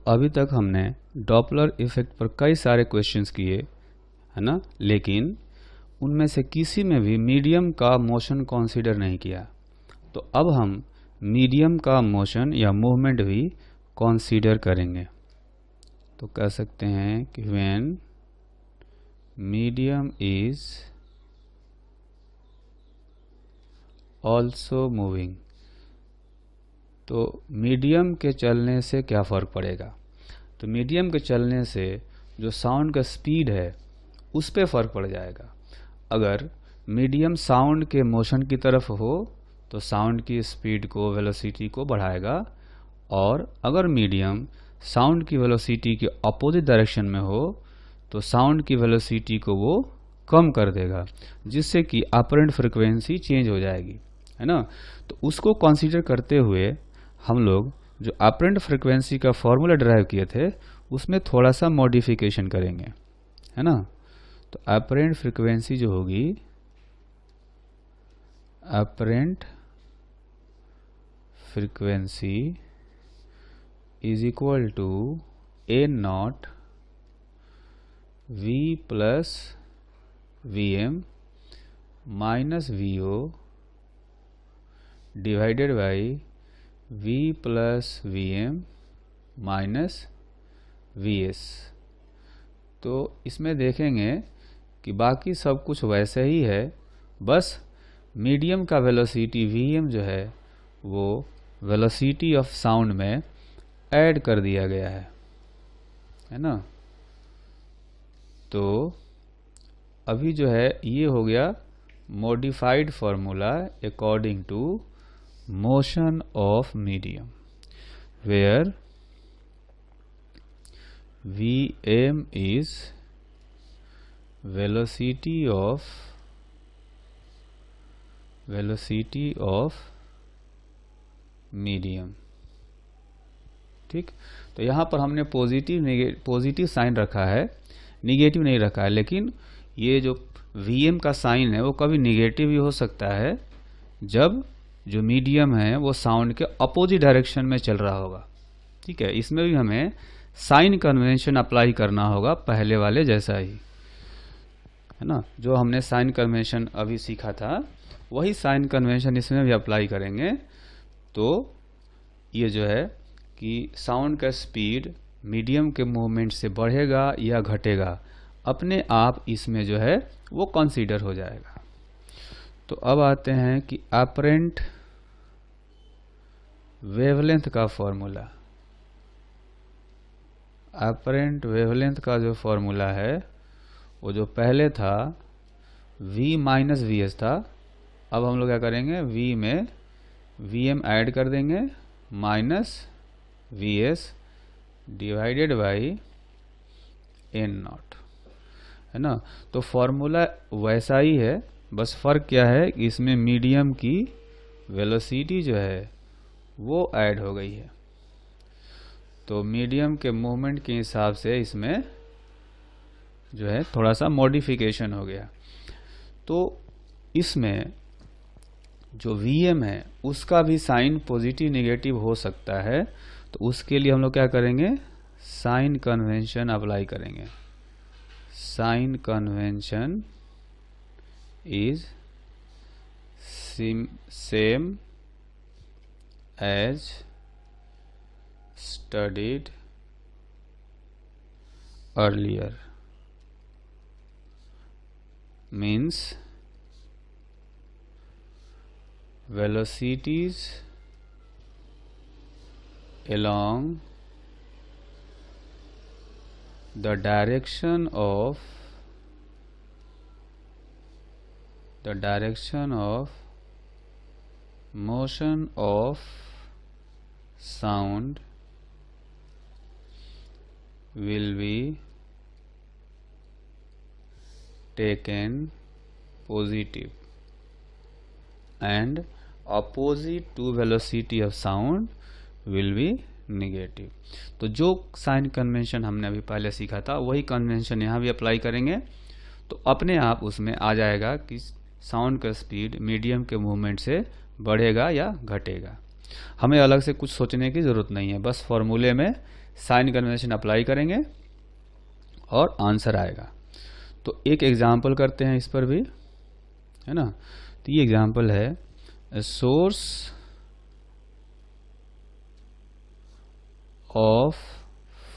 अभी तक हमने डॉपलर इफेक्ट पर कई सारे क्वेश्चंस किए, है ना, लेकिन उनमें से किसी में भी मीडियम का मोशन कंसीडर नहीं किया। तो अब हम मीडियम का मोशन या मूवमेंट भी कंसीडर करेंगे। तो कह सकते हैं कि when medium is also moving, तो मीडियम के चलने से क्या फ़र्क पड़ेगा। तो मीडियम के चलने से जो साउंड का स्पीड है उस पे फ़र्क पड़ जाएगा। अगर मीडियम साउंड के मोशन की तरफ हो तो साउंड की स्पीड को, वेलोसिटी को बढ़ाएगा, और अगर मीडियम साउंड की वेलोसिटी के अपोजिट डायरेक्शन में हो तो साउंड की वेलोसिटी को वो कम कर देगा, जिससे कि अपरेंट फ्रीक्वेंसी चेंज हो जाएगी, है ना। तो उसको कंसीडर करते हुए हम लोग जो अपरेंट फ्रीक्वेंसी का फॉर्मूला ड्राइव किए थे उसमें थोड़ा सा मॉडिफिकेशन करेंगे, है ना। तो अपरेंट फ्रीक्वेंसी जो होगी, apparent frequency is equal to A naught V plus V M minus V O divided by v plus V M minus V S. तो इसमें देखेंगे कि बाकी सब कुछ वैसे ही है, बस मीडियम का वेलोसिटी Vm जो है वो वेलोसिटी ऑफ साउंड में ऐड कर दिया गया है ना। तो अभी जो है ये हो गया modified formula according to motion of medium, where Vm is velocity of medium। ठीक, तो यहाँ पर हमने पॉजिटिव साइन रखा है, निगेटिव नहीं रखा है, लेकिन ये जो Vm का साइन है वो कभी निगेटिव भी हो सकता है जब जो मीडियम है वो साउंड के अपोजिट डायरेक्शन में चल रहा होगा। ठीक है, इसमें भी हमें साइन कन्वेंशन अप्लाई करना होगा पहले वाले जैसा ही, है ना। जो हमने साइन कन्वेंशन अभी सीखा था वही साइन कन्वेंशन इसमें भी अप्लाई करेंगे। तो ये जो है कि साउंड का स्पीड मीडियम के मूवमेंट से बढ़ेगा या घटेगा, अपने आप इसमें जो है वो कंसीडर हो जाएगा। तो अब आते हैं कि अपरेंट वेवलेंथ का फॉर्मूला। अपरेंट वेवलेंथ का जो फॉर्मूला है वो जो पहले था V माइनस वी एस था, अब हम लोग क्या करेंगे, V में Vm ऐड कर देंगे minus V S divided by N naught, है ना। तो फॉर्मूला वैसा ही है, बस फर्क क्या है कि इसमें मीडियम की वेलोसिटी जो है वो ऐड हो गई है। तो मीडियम के मूवमेंट के हिसाब से इसमें जो है थोड़ा सा मॉडिफिकेशन हो गया। तो इसमें जो Vm है उसका भी साइन पॉजिटिव नेगेटिव हो सकता है, तो उसके लिए हम लोग क्या करेंगे, साइन कन्वेंशन अप्लाई करेंगे। Sign convention is same as studied earlier, means velocities along the direction of motion of sound will be taken positive and opposite to velocity of sound will be negative. तो जो sign convention हमने अभी पहले सीखा था वही convention यहाँ भी अप्लाई करेंगे, तो अपने आप उसमें आ जाएगा कि साउंड का स्पीड मीडियम के मूवमेंट से बढ़ेगा या घटेगा। हमें अलग से कुछ सोचने की ज़रूरत नहीं है, बस फॉर्मूले में साइन कन्वेंशन अप्लाई करेंगे और आंसर आएगा। तो एक एग्जाम्पल करते हैं इस पर भी, है ना। तो ये एग्जाम्पल है source of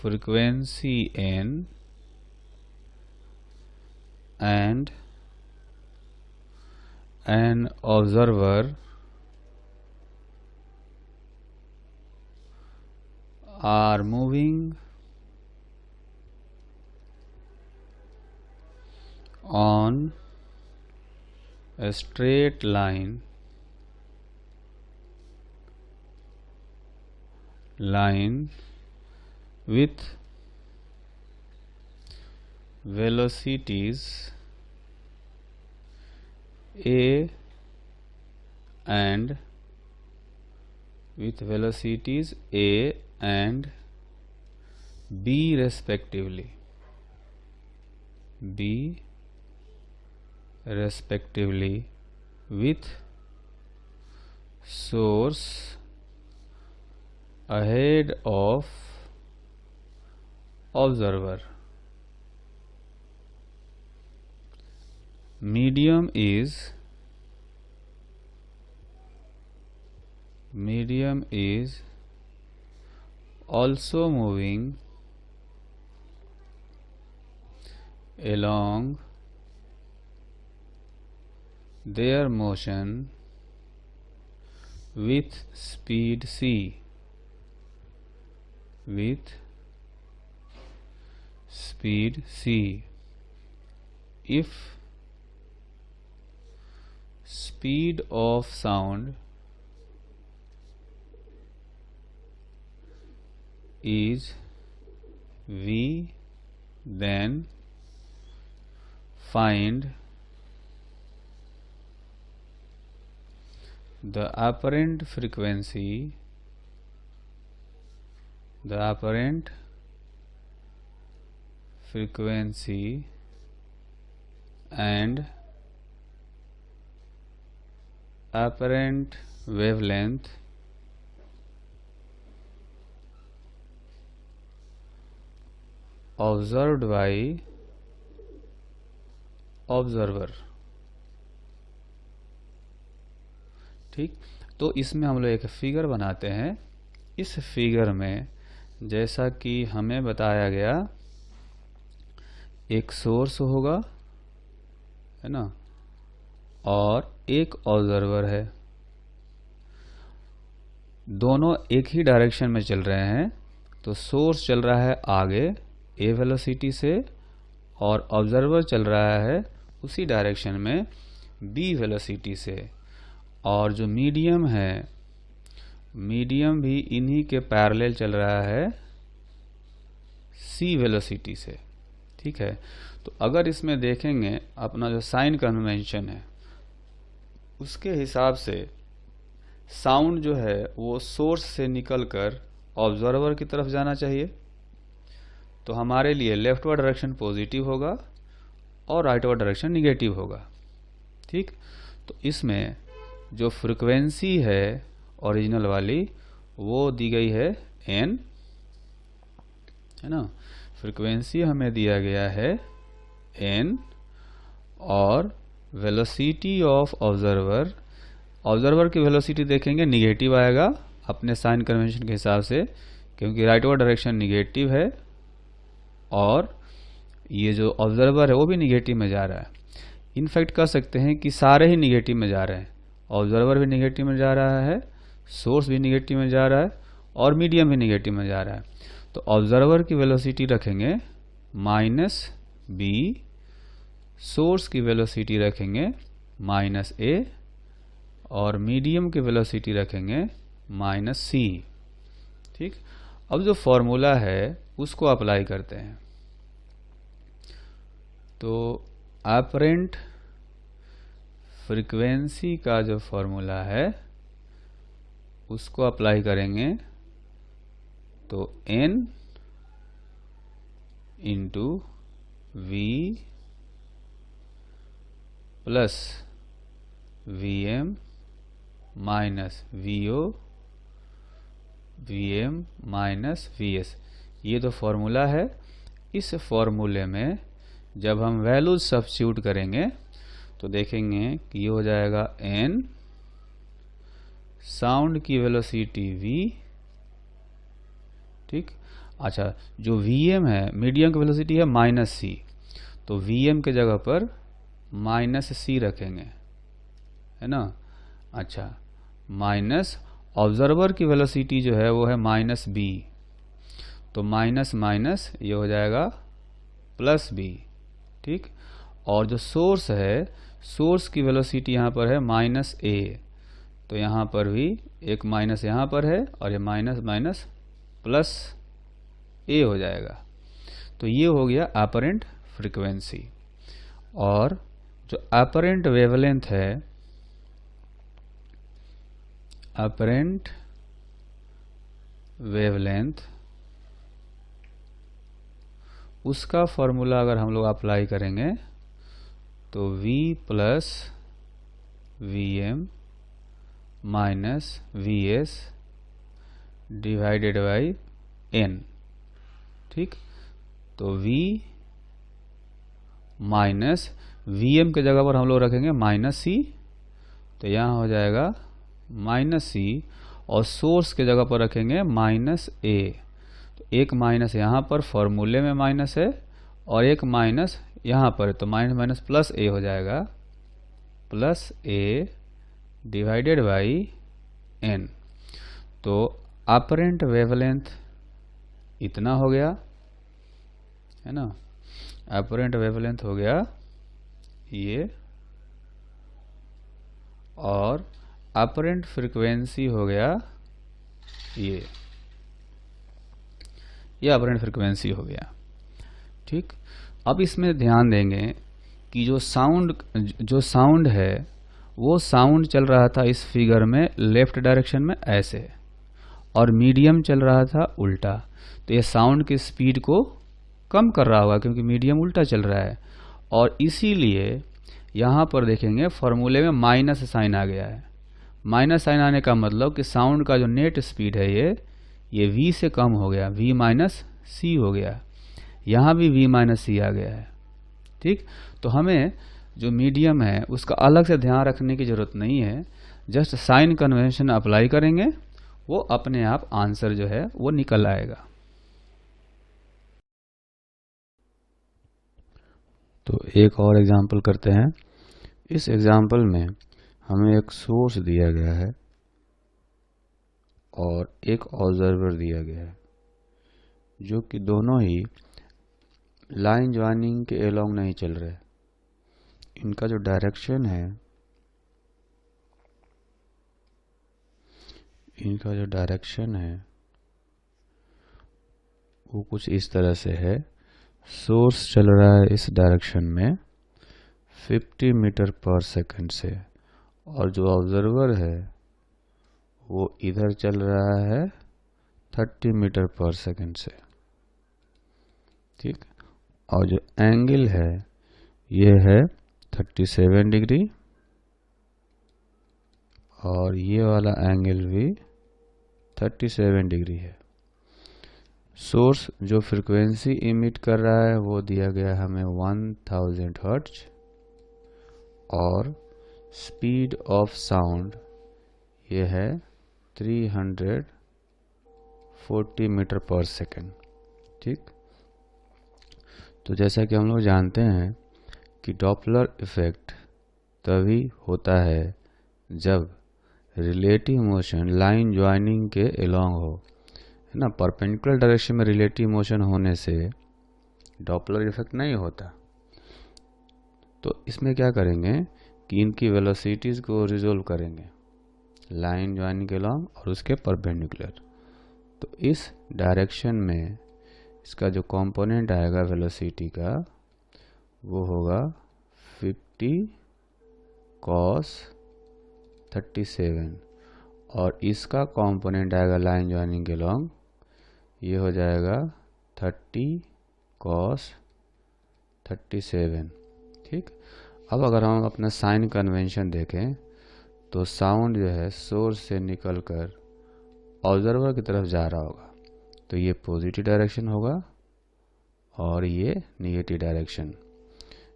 frequency n and an observer are moving on a straight line with velocities a and b respectively, with source ahead of observer. Medium is also moving along their motion with speed c. If speed of sound is v, then find the apparent frequency and apparent wavelength observed by observer। ठीक, तो इसमें हम लोग एक figure बनाते हैं। इस figure में जैसा कि हमें बताया गया, एक सोर्स होगा, है ना, और एक ऑब्जर्वर है। दोनों एक ही डायरेक्शन में चल रहे हैं। तो सोर्स चल रहा है आगे a वेलोसिटी से और ऑब्जर्वर चल रहा है उसी डायरेक्शन में b वेलोसिटी से। और जो मीडियम है, मीडियम भी इन्हीं के पैरेलल चल रहा है c वेलोसिटी से। ठीक है, तो अगर इसमें देखेंगे अपना जो साइन कन्वेंशन है उसके हिसाब से साउंड जो है वो सोर्स से निकलकर ऑब्जर्वर की तरफ जाना चाहिए। तो हमारे लिए लेफ्टवर्ड डायरेक्शन पॉजिटिव होगा और राइटवर्ड डायरेक्शन निगेटिव होगा। ठीक, तो इसमें जो फ्रीक्वेंसी है ओरिजिनल वाली वो दी गई है n, है ना। फ्रीक्वेंसी हमें दिया गया है n और वेलोसिटी ऑफ ऑब्जर्वर की वेलोसिटी देखेंगे निगेटिव आएगा अपने साइन कन्वेंशन के हिसाब से, क्योंकि राइटवर्ड डायरेक्शन निगेटिव है और ये जो ऑब्जर्वर है वो भी निगेटिव में जा रहा है। इनफैक्ट कह सकते हैं कि सारे ही निगेटिव में जा रहे हैं। ऑब्जर्वर भी निगेटिव में जा रहा है, सोर्स भी निगेटिव में जा रहा है और मीडियम भी निगेटिव में जा रहा है। तो ऑब्जर्वर की वेलोसिटी रखेंगे -b, सोर्स की वेलोसिटी रखेंगे -a और मीडियम की वेलोसिटी रखेंगे -c। ठीक, अब जो फॉर्मूला है उसको अप्लाई करते हैं। तो अपरेंट फ्रीक्वेंसी का जो फॉर्मूला है उसको अप्लाई करेंगे। तो n into v plus vm minus vo vm minus vs, ये तो फॉर्मूला है। इस फॉर्मूले में जब हम वैल्यूज सब्स्टिट्यूट करेंगे तो देखेंगे कि ये हो जाएगा n, साउंड की वेलोसिटी v, ठीक। अच्छा, जो vm है, मीडियम की वेलोसिटी है -c, तो vm के जगह पर -c रखेंगे, है ना। अच्छा, माइनस ऑब्जर्वर की वेलोसिटी जो है वो है -b, तो माइनस माइनस ये हो जाएगा +b, ठीक। और जो सोर्स है, सोर्स की वेलोसिटी यहाँ पर है -a, तो यहाँ पर भी एक माइनस यहाँ पर है और ये माइनस माइनस +a हो जाएगा। तो ये हो गया अपरेंट फ्रीक्वेंसी। और जो अपरेंट वेवलेंथ है, अपरेंट वेवलेंथ, उसका फॉर्मूला अगर हम लोग अप्लाई करेंगे तो v plus vm minus vs divided by n, ठीक। तो v माइनस vm के जगह पर हम लोग रखेंगे -c, तो यहाँ हो जाएगा -c, और सोर्स के जगह पर रखेंगे -a, तो एक माइनस यहाँ पर फॉर्मूले में माइनस है और एक माइनस यहाँ पर, तो माइनस माइनस +a हो जाएगा, +a डिवाइडेड बाई n। तो अपरेंट वेवलेंथ इतना हो गया, है ना। अपरेंट वेवलेंथ हो गया ये, और अपरेंट फ्रीक्वेंसी हो गया ये अपरेंट फ्रीक्वेंसी हो गया, ठीक। अब इसमें ध्यान देंगे कि जो साउंड है, वो साउंड चल रहा था इस फिगर में लेफ्ट डायरेक्शन में ऐसे, और मीडियम चल रहा था उल्टा, तो ये साउंड की स्पीड को कम कर रहा होगा क्योंकि मीडियम उल्टा चल रहा है, और इसीलिए यहाँ पर देखेंगे फॉर्मूले में माइनस साइन आ गया है। माइनस साइन आने का मतलब कि साउंड का जो नेट स्पीड है ये v से कम हो गया, v माइनस सी हो गया, यहाँ भी v माइनस सी आ गया है, ठीक। तो हमें जो मीडियम है उसका अलग से ध्यान रखने की जरूरत नहीं है, जस्ट साइन कन्वेंशन अप्लाई करेंगे, वो अपने आप आंसर जो है वो निकल आएगा। तो एक और एग्जांपल करते हैं। इस एग्जांपल में हमें एक सोर्स दिया गया है और एक ऑब्जर्वर दिया गया है, जो कि दोनों ही लाइन ज्वाइनिंग के अलोंग नहीं चल रहे। इनका जो डायरेक्शन है, वो कुछ इस तरह से है। सोर्स चल रहा है इस डायरेक्शन में 50 मीटर पर सेकंड से, और जो ऑब्जर्वर है वो इधर चल रहा है 30 मीटर पर सेकंड से, ठीक। और जो एंगल है ये है 37 डिग्री, और ये वाला एंगल भी 37 डिग्री है। सोर्स जो फ्रीक्वेंसी इमिट कर रहा है वो दिया गया हमें 1000 हर्ट्ज, और स्पीड ऑफ साउंड ये है 340 मीटर पर सेकंड, ठीक। तो जैसा कि हम लोग जानते हैं कि डॉपलर इफेक्ट तभी होता है जब रिलेटिव मोशन लाइन ज्वाइनिंग के अलोंग हो, है ना। परपेंडिकुलर डायरेक्शन में रिलेटिव मोशन होने से डॉपलर इफेक्ट नहीं होता। तो इसमें क्या करेंगे कि इनकी वेलोसिटीज को रिजोल्व करेंगे, लाइन ज्वाइनिंग के अलोंग और उसके परपेंडिकुलर। तो इस डायरेक्शन में इसका जो कंपोनेंट आएगा वेलोसिटी का वो होगा 50 cos 37, और इसका कंपोनेंट आएगा लाइन ज्वाइनिंग के लॉन्ग, ये हो जाएगा 30 cos 37, ठीक। अब अगर हम अपना साइन कन्वेंशन देखें तो साउंड जो है सोर्स से निकलकर ऑब्जर्वर की तरफ जा रहा होगा, तो ये पॉजिटिव डायरेक्शन होगा और ये निगेटिव डायरेक्शन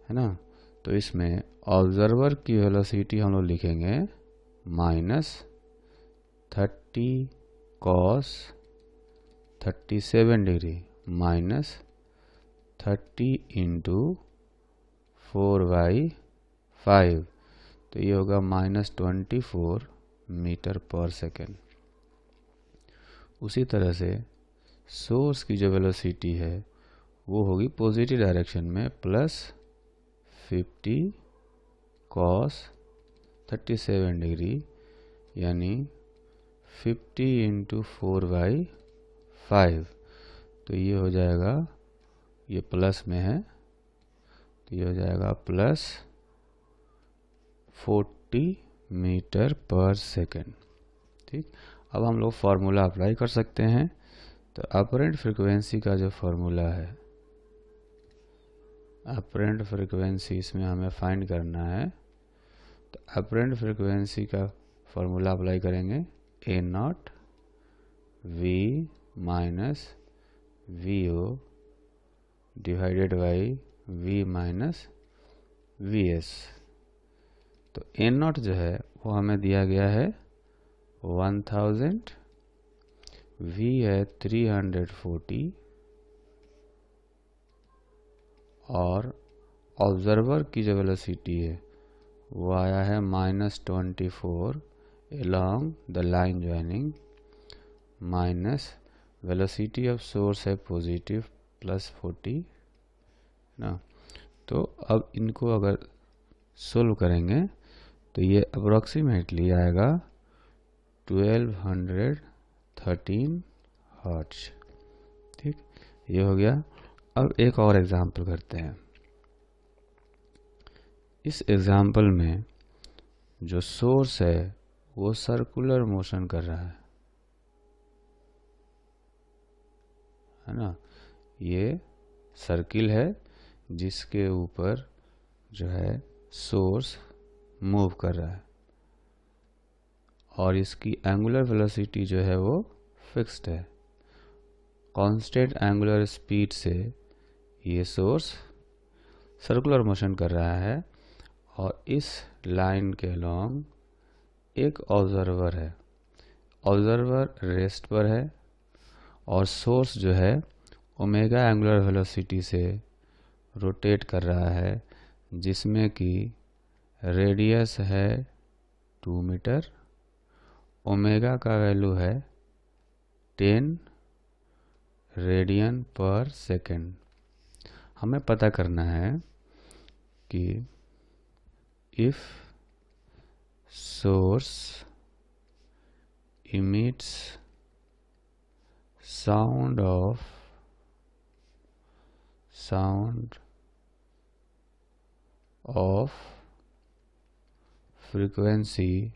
है ना। तो इसमें ऑब्जर्वर की वेलोसिटी हम लोग लिखेंगे -30 cos 37 डिग्री -30 इंटू 4/5, तो ये होगा -24 मीटर पर सेकेंड। उसी तरह से सोर्स की जो वेलोसिटी है वो होगी पॉजिटिव डायरेक्शन में +50 cos 37 डिग्री, यानी 50 इंटू 4/5, तो ये हो जाएगा, ये प्लस में है तो ये हो जाएगा +40 मीटर पर सेकेंड। ठीक, अब हम लोग फार्मूला अप्लाई कर सकते हैं। तो अपरेंट फ्रीक्वेंसी का जो फार्मूला है, अपरेंट फ्रीक्वेंसी इसमें हमें फाइंड करना है। तो अपरेंट फ्रीक्वेंसी का फार्मूला अप्लाई करेंगे, A0 V minus VO divided by V minus VS। तो A0 जो है वो हमें दिया गया है 1000, V है 340 और ऑब्जर्वर की जो वेलोसिटी है वो आया है -24 along the line joining, minus velocity of source है पॉजिटिव +40 ना। तो अब इनको अगर सोल्व करेंगे तो ये अप्रोक्सीमेटली आएगा 1213 हर्ट्ज। ठीक, ये हो गया। अब एक और एग्जांपल करते हैं। इस एग्जांपल में जो सोर्स है वो सर्कुलर मोशन कर रहा है ना। ये सर्किल है जिसके ऊपर जो है सोर्स मूव कर रहा है और इसकी एंगुलर वेलोसिटी जो है वो फिक्स्ड है। कांस्टेंट एंगुलर स्पीड से ये सोर्स सर्कुलर मोशन कर रहा है और इस लाइन के अलोंग एक ऑब्जर्वर है। ऑब्जर्वर रेस्ट पर है और सोर्स जो है ओमेगा एंगुलर वेलोसिटी से रोटेट कर रहा है, जिसमें कि रेडियस है 2 मीटर, ओमेगा का वैल्यू है 10 रेडियन पर सेकेंड। हमें पता करना है कि if source emits sound of frequency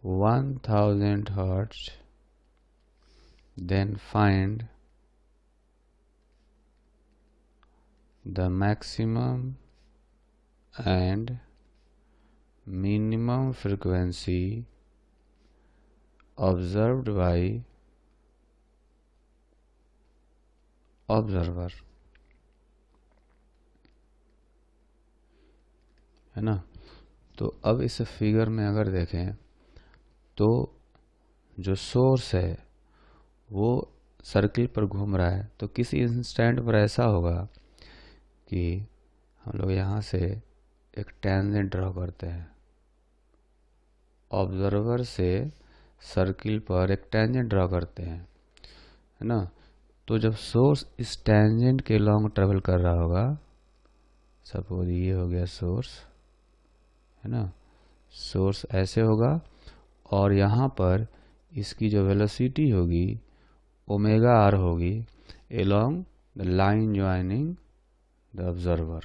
1000 hertz, then find the maximum and minimum frequency observed by observer, है ना। तो अब इस फिगर में अगर देखें तो जो सोर्स है वो सर्किल पर घूम रहा है। तो किसी इंस्टेंट पर ऐसा होगा कि हम लोग यहाँ से एक टेंजेंट ड्रॉ करते हैं, ऑब्जर्वर से सर्किल पर एक टेंजेंट ड्रॉ करते हैं, है ना। तो जब सोर्स इस टेंजेंट के लॉन्ग ट्रेवल कर रहा होगा, सपोज ये हो गया सोर्स, है ना, सोर्स ऐसे होगा और यहाँ पर इसकी जो वेलोसिटी होगी ओमेगा आर होगी along the line joining the observer.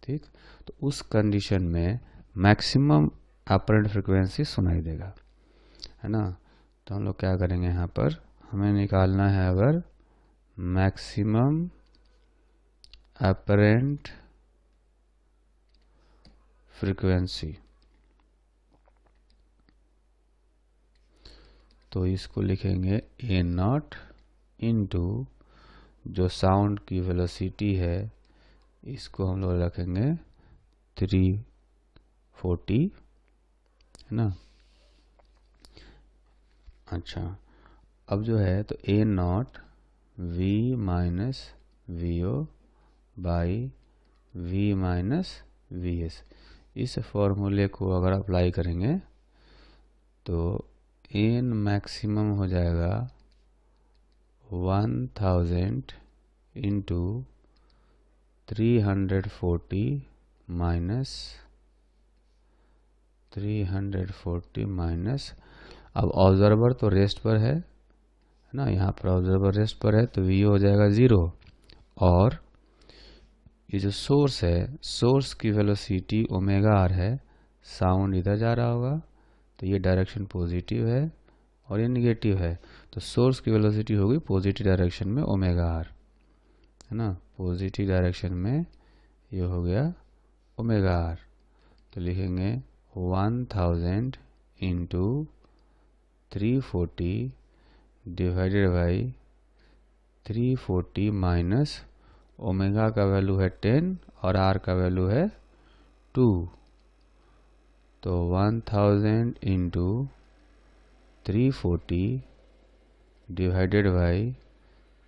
ठीक, तो उस कंडीशन में मैक्सिमम अपरेंट फ्रीक्वेंसी सुनाई देगा, है ना। तो हम लोग क्या करेंगे, यहाँ पर हमें निकालना है अगर मैक्सिमम अपरेंट फ्रीक्वेंसी, तो इसको लिखेंगे ए नॉट इंटू जो साउंड की वेलोसिटी है इसको हम लोग रखेंगे 340, है ना। अच्छा, अब जो है तो A naught V minus V O by V minus V S, इस फॉर्मूले को अगर अप्लाई करेंगे तो एन मैक्सिमम हो जाएगा 1000 इंटू 340 माइनस अब ऑब्जर्वर तो रेस्ट पर है ना, यहाँ पर ऑब्जर्वर रेस्ट पर है तो वी हो जाएगा 0, और ये जो सोर्स है, सोर्स की वेलोसिटी ओमेगा आर है, साउंड इधर जा रहा होगा तो ये डायरेक्शन पॉजिटिव है और ये निगेटिव है, तो सोर्स की वेलोसिटी होगी पॉजिटिव डायरेक्शन में ओमेगा आर, है ना। पॉजिटिव डायरेक्शन में ये हो गया ओमेगा आर, तो लिखेंगे 1000 into 340 divided by 340 minus omega का वैल्यू है 10 और आर का वैल्यू है 2, तो 1000 इंटू 340 डिवाइडेड बाई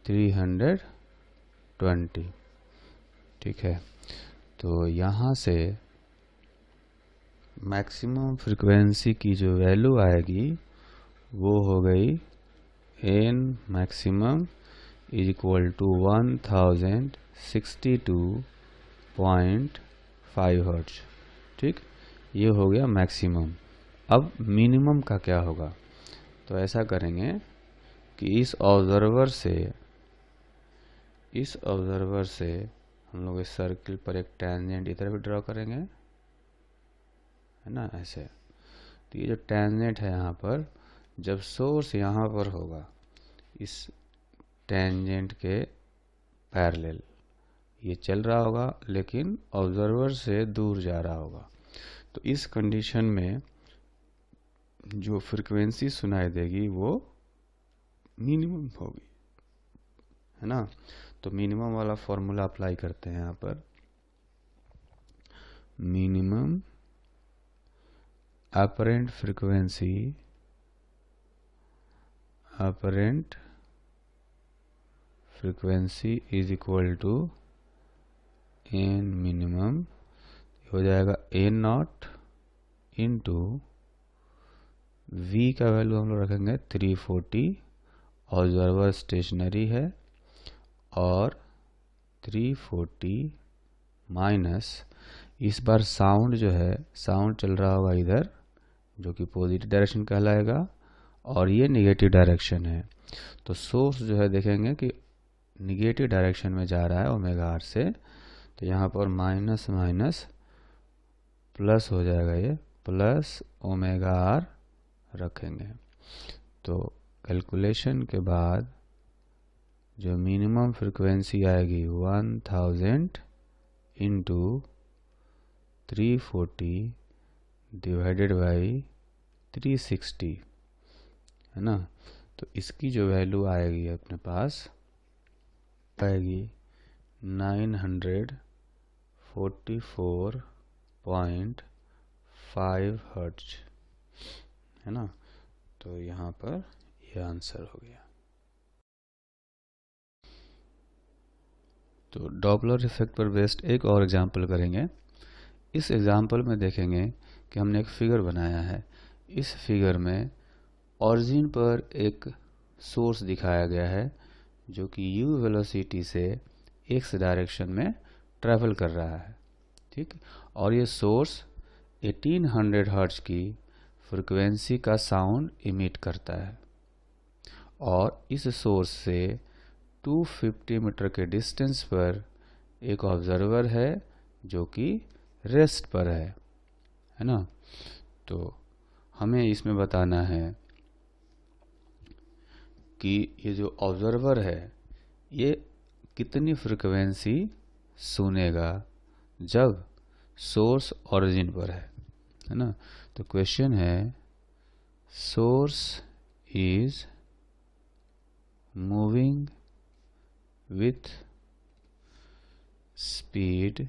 320, ठीक है। तो यहाँ से मैक्सिमम फ्रीक्वेंसी की जो वैल्यू आएगी वो हो गई N maximum is equal to 1062.5 hertz, ठीक, ये हो गया मैक्सिमम। अब मिनिमम का क्या होगा, तो ऐसा करेंगे कि इस ऑब्जर्वर से हम लोग इस सर्किल पर एक टेंजेंट इधर भी ड्रॉ करेंगे, है ना, ऐसे। तो ये जो टेंजेंट है यहाँ पर, जब सोर्स यहाँ पर होगा इस टेंजेंट के पैरेलल ये चल रहा होगा लेकिन ऑब्जर्वर से दूर जा रहा होगा, तो इस कंडीशन में जो फ्रीक्वेंसी सुनाई देगी वो मिनिमम होगी, है ना। तो मिनिमम वाला फॉर्मूला अप्लाई करते हैं यहाँ पर, minimum apparent frequency is equal to N minimum, हो जाएगा ए नॉट इंटू वी का वैल्यू हम लोग रखेंगे 340, ऑब्जर्वर स्टेशनरी है, और 340 माइनस इस बार साउंड जो है, साउंड चल रहा होगा इधर जो कि पॉजिटिव डायरेक्शन कहलाएगा और ये निगेटिव डायरेक्शन है, तो सोर्स जो है देखेंगे कि निगेटिव डायरेक्शन में जा रहा है ओमेगा आर से, तो यहाँ पर माइनस माइनस प्लस हो जाएगा, ये प्लस ओमेगा आर रखेंगे। तो कैलकुलेशन के बाद जो मिनिमम फ्रीक्वेंसी आएगी 1000 इंटू 340 डिवाइडेड बाई 360, है ना। तो इसकी जो वैल्यू आएगी अपने पास आएगी 944.5 हर्ट्ज, है ना। तो यहाँ पर यह आंसर हो गया। तो डॉपलर इफेक्ट पर बेस्ड एक और एग्जांपल करेंगे। इस एग्जांपल में देखेंगे कि हमने एक फिगर बनाया है, इस फिगर में ऑरिजिन पर एक सोर्स दिखाया गया है जो कि u वेलोसिटी से x डायरेक्शन में ट्रैवल कर रहा है, ठीक, और ये सोर्स 1800 हर्ट्ज की फ्रीक्वेंसी का साउंड इमिट करता है, और इस सोर्स से 250 मीटर के डिस्टेंस पर एक ऑब्जर्वर है जो कि रेस्ट पर है ना। तो हमें इसमें बताना है कि ये जो ऑब्जर्वर है ये कितनी फ्रीक्वेंसी सुनेगा जब सोर्स ओरिजिन पर है ना। तो क्वेश्चन है source is moving with speed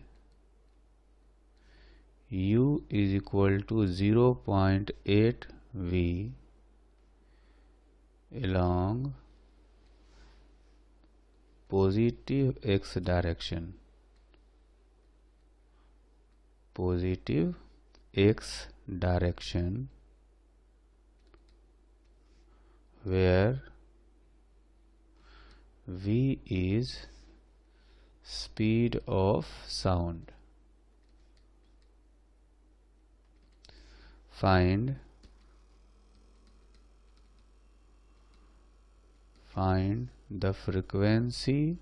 u is equal to 0.8 v along positive x direction, positive x direction, where v is speed of sound. Find the frequency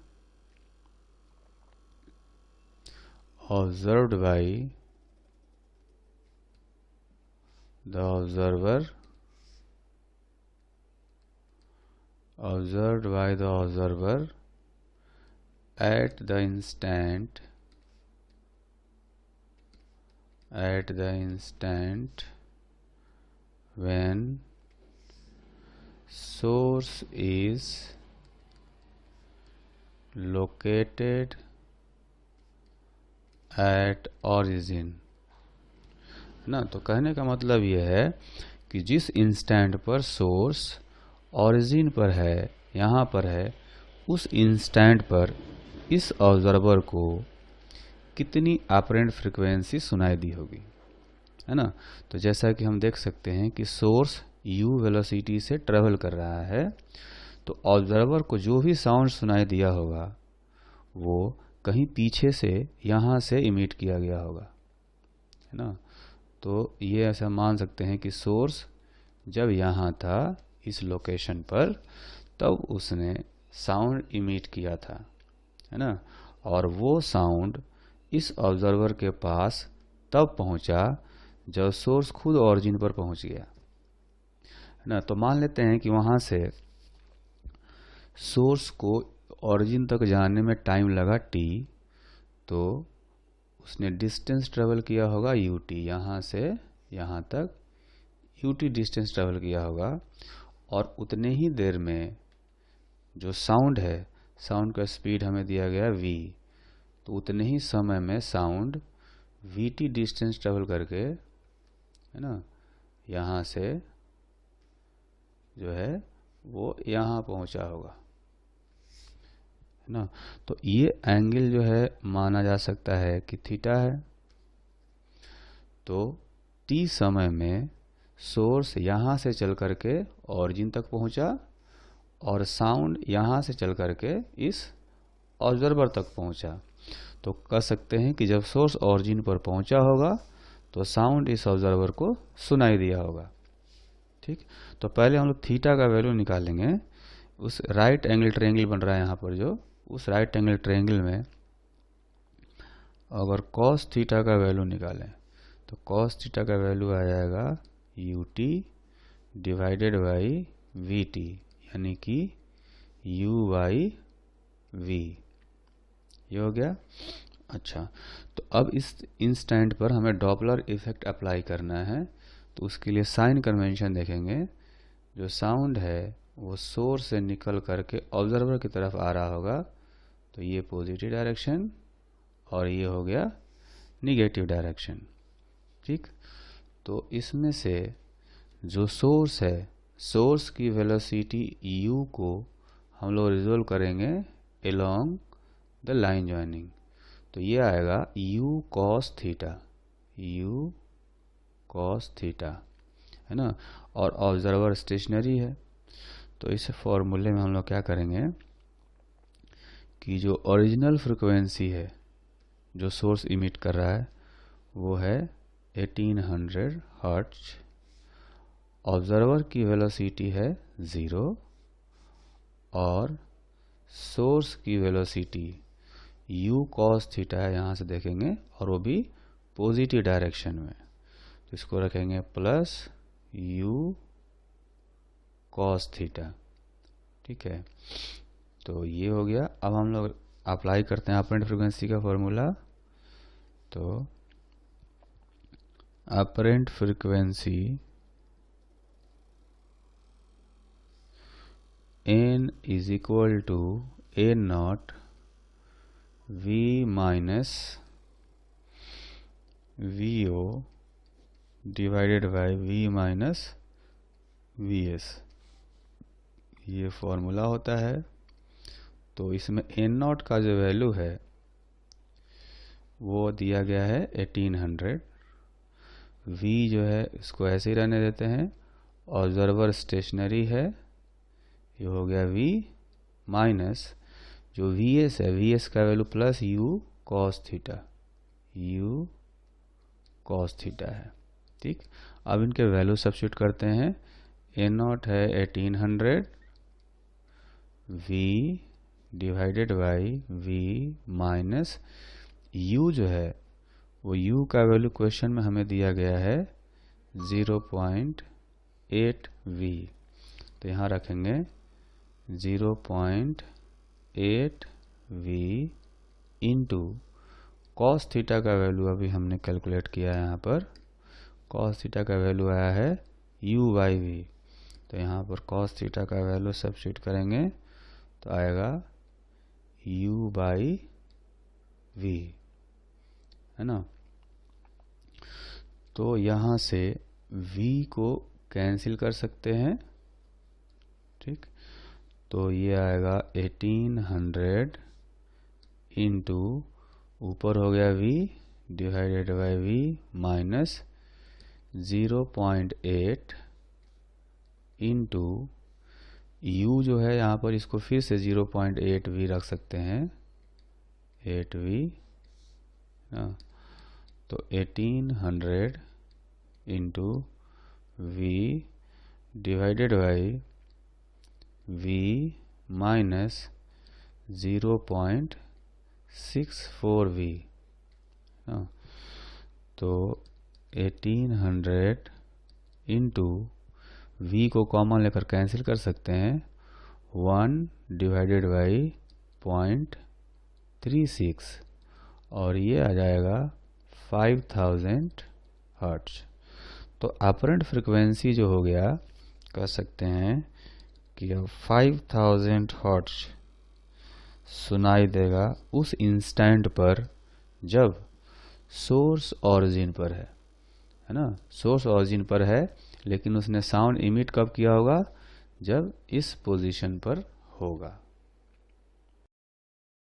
observed by the observer at the instant when source is located at origin, है ना। तो कहने का मतलब यह है कि जिस इंस्टेंट पर सोर्स ओरिजिन पर है, यहाँ पर है, उस इंस्टेंट पर इस ऑब्जर्वर को कितनी अपरेंट फ्रीक्वेंसी सुनाई दी होगी, है ना। तो जैसा कि हम देख सकते हैं कि सोर्स u वेलोसिटी से ट्रेवल कर रहा है, तो ऑब्जर्वर को जो भी साउंड सुनाई दिया होगा वो कहीं पीछे से यहाँ से इमिट किया गया होगा, है ना। तो ये ऐसा मान सकते हैं कि सोर्स जब यहाँ था इस लोकेशन पर, तब उसने साउंड इमिट किया था, है ना। और वो साउंड इस ऑब्जर्वर के पास तब पहुँचा जब सोर्स खुद ओरिजिन पर पहुँच गया, है ना। तो मान लेते हैं कि वहाँ से सोर्स को ओरिजिन तक जाने में टाइम लगा t, तो उसने डिस्टेंस ट्रेवल किया होगा ut, यहाँ से यहाँ तक ut डिस्टेंस ट्रेवल किया होगा, और उतने ही देर में जो साउंड है, साउंड का स्पीड हमें दिया गया v, तो उतने ही समय में साउंड vt डिस्टेंस ट्रेवल करके, है ना, यहाँ से जो है वो यहाँ पहुँचा होगा, है ना। तो ये एंगल जो है माना जा सकता है कि थीटा है। तो t समय में सोर्स यहाँ से चल करके ओरिजिन तक पहुँचा और साउंड यहाँ से चल करके इस ऑब्जर्वर तक पहुँचा। तो कह सकते हैं कि जब सोर्स ओरिजिन पर पहुँचा होगा तो साउंड इस ऑब्जर्वर को सुनाई दिया होगा, ठीक। तो पहले हम लोग थीटा का वैल्यू निकालेंगे। उस राइट एंगल ट्रायंगल बन रहा है यहाँ पर, जो उस राइट एंगल ट्रायंगल में अगर कॉस थीटा का वैल्यू निकालें तो कॉस थीटा का वैल्यू आ जाएगा ut डिवाइडेड बाई vt, यानी कि u बाई v। ये हो गया। अच्छा, तो अब इस इंस्टेंट पर हमें डॉपलर इफेक्ट अप्लाई करना है, तो उसके लिए साइन कन्वेंशन देखेंगे। जो साउंड है वो सोर्स से निकल करके ऑब्जर्वर की तरफ आ रहा होगा, तो ये पॉजिटिव डायरेक्शन और ये हो गया निगेटिव डायरेक्शन, ठीक। तो इसमें से जो सोर्स है, सोर्स की वेलोसिटी u को हम लोग रिजोल्व करेंगे अलोंग द लाइन जॉइनिंग। तो ये आएगा u cos थीटा, है ना। और ऑब्जर्वर स्टेशनरी है, तो इस फॉर्मूले में हम लोग क्या करेंगे कि जो ओरिजिनल फ्रिक्वेंसी है जो सोर्स इमिट कर रहा है वो है 1800 हर्ट्ज, ऑब्जर्वर की वेलोसिटी है 0 और सोर्स की वेलोसिटी u cos थीटा है, यहाँ से देखेंगे, और वो भी पॉजिटिव डायरेक्शन में, तो इसको रखेंगे प्लस u cos थीटा, ठीक है। तो ये हो गया। अब हम लोग अप्लाई करते हैं अपरेंट फ्रीक्वेंसी का फॉर्मूला। तो apparent frequency n is equal to A naught v minus vo divided by v minus vs, ये फॉर्मूला होता है। तो इसमें एन नॉट का जो वैल्यू है वो दिया गया है 1800। v जो है इसको ऐसे ही रहने देते हैं, ऑब्जर्वर स्टेशनरी है, ये हो गया v माइनस जो vs है, vs का value plus u cos theta, u cos theta है। ठीक, अब इनके वैल्यू सब्स्टिट्यूट करते हैं। ए नॉट है 1800, v divided by v minus u जो है वो u का वैल्यू क्वेश्चन में हमें दिया गया है 0.8v, तो यहाँ रखेंगे 0.8v इंटू कॉस थीटा का वैल्यू अभी हमने कैलकुलेट किया है। यहाँ पर कॉस थीटा का वैल्यू आया है u बाई वी, तो यहाँ पर कॉस थीटा का वैल्यू सब्स्टिट्यूट करेंगे तो आएगा u बाई वी, है ना। तो यहाँ से v को कैंसिल कर सकते हैं। ठीक, तो ये आएगा 1800 इंटू ऊपर हो गया v divided by v minus 0.8 into u जो है यहाँ पर इसको फिर से 0.8v रख सकते हैं, 8v, तो 1800 into v divided by v minus 0.64v, तो 1800 इंटू v को कॉमन लेकर कैंसिल कर सकते हैं, 1 डिवाइडेड बाई 0.36 और ये आ जाएगा 5000 हर्ट्ज। तो अपरेंट फ्रिक्वेंसी जो हो गया, कह सकते हैं कि अब 5000 हर्ट्ज सुनाई देगा उस इंस्टेंट पर जब सोर्स ऑरिजिन पर है ना, सोर्स ऑरिजिन पर है, लेकिन उसने साउंड इमिट कब किया होगा, जब इस पोजीशन पर होगा।